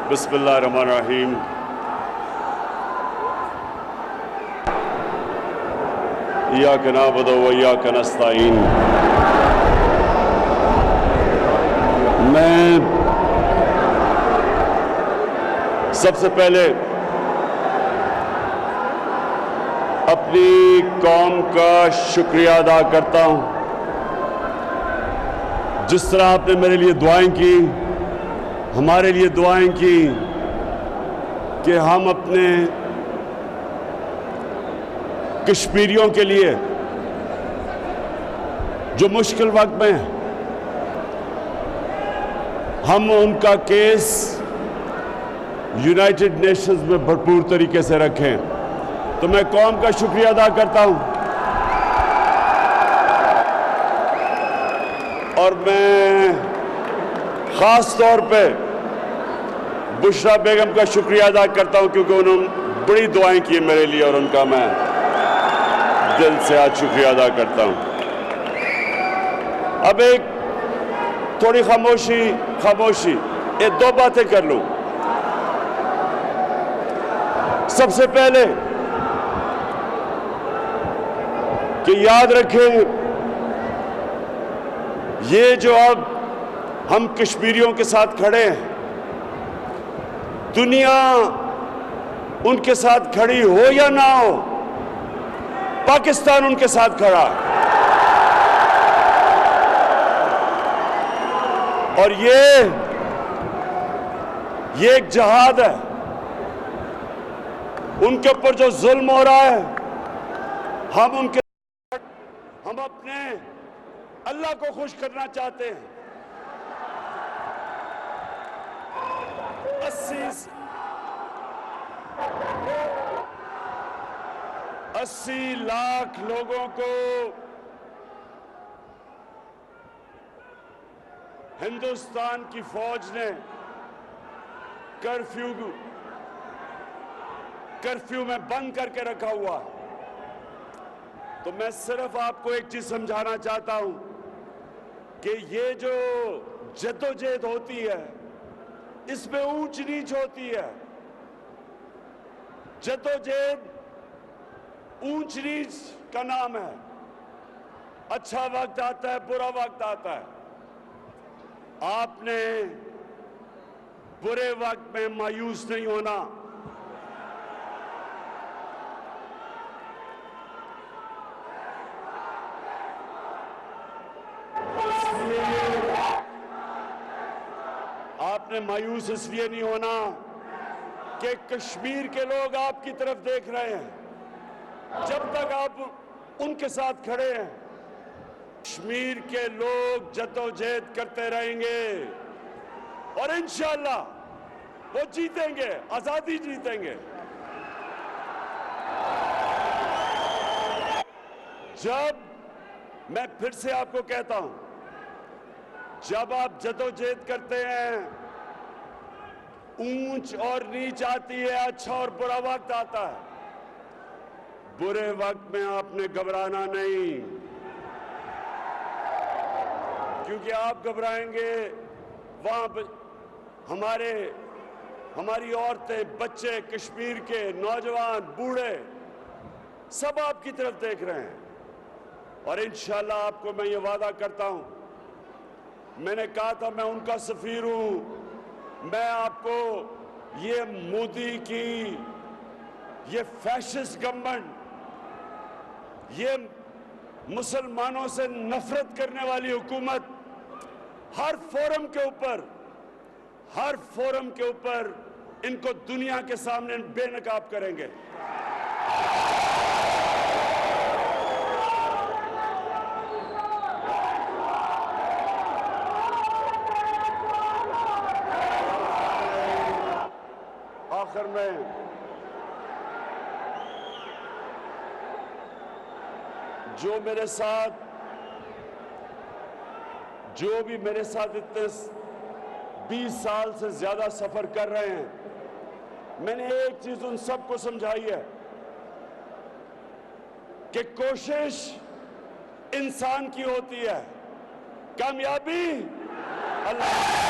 बिस्मिल्लाहिर्रहमानिर्रहीम। इय्याका नअबुदु व इय्याका नस्तईन। मैं सबसे पहले अपनी कौम का शुक्रिया अदा करता हूं। जिस तरह आपने मेरे लिए दुआएं की, हमारे लिए दुआएं की कि हम अपने कश्मीरियों के लिए जो मुश्किल वक्त में हैं, हम उनका केस यूनाइटेड नेशंस में भरपूर तरीके से रखें, तो मैं कौम का शुक्रिया अदा करता हूं। और मैं खास तौर पे बुशरा बेगम का शुक्रिया अदा करता हूं, क्योंकि उन्होंने बड़ी दुआएं की मेरे लिए और उनका मैं दिल से आज शुक्रिया अदा करता हूं। अब एक थोड़ी खामोशी ये दो बातें कर लूं। सबसे पहले कि याद रखें, ये जो अब हम कश्मीरियों के साथ खड़े हैं, दुनिया उनके साथ खड़ी हो या ना हो, पाकिस्तान उनके साथ खड़ा है। और ये एक जिहाद है। उनके ऊपर जो जुल्म हो रहा है, हम अपने अल्लाह को खुश करना चाहते हैं। 80 लाख लोगों को हिंदुस्तान की फौज ने कर्फ्यू में बंद करके रखा हुआ। तो मैं सिर्फ आपको एक चीज समझाना चाहता हूं कि ये जो जद्दोजहद होती है, इसमें ऊंच नीच होती है। जद्दोजहद ऊंच नीच का नाम है। अच्छा वक्त आता है, बुरा वक्त आता है। आपने बुरे वक्त में मायूस नहीं होना। आपने मायूस इसलिए नहीं होना कि कश्मीर के लोग आपकी तरफ देख रहे हैं। जब तक आप उनके साथ खड़े हैं, कश्मीर के लोग जद्दोजहद करते रहेंगे और इंशाअल्लाह वो जीतेंगे, आजादी जीतेंगे। जब मैं फिर से आपको कहता हूं, जब आप जद्दोजहद करते हैं, ऊंच और नीच आती है, अच्छा और बुरा वक्त आता है। बुरे वक्त में आपने घबराना नहीं, क्योंकि आप घबराएंगे वहां हमारी औरतें, बच्चे, कश्मीर के नौजवान, बूढ़े सब आपकी तरफ देख रहे हैं। और इंशाअल्लाह आपको मैं ये वादा करता हूं, मैंने कहा था मैं उनका सफीर हूं। मैं आपको ये मोदी की ये फैशिस्ट गवर्नमेंट, ये मुसलमानों से नफरत करने वाली हुकूमत हर फोरम के ऊपर इनको दुनिया के सामने बेनकाब करेंगे। आखिर में जो भी मेरे साथ इतने 20 साल से ज्यादा सफर कर रहे हैं, मैंने एक चीज उन सबको समझाई है कि कोशिश इंसान की होती है, कामयाबी अल्लाह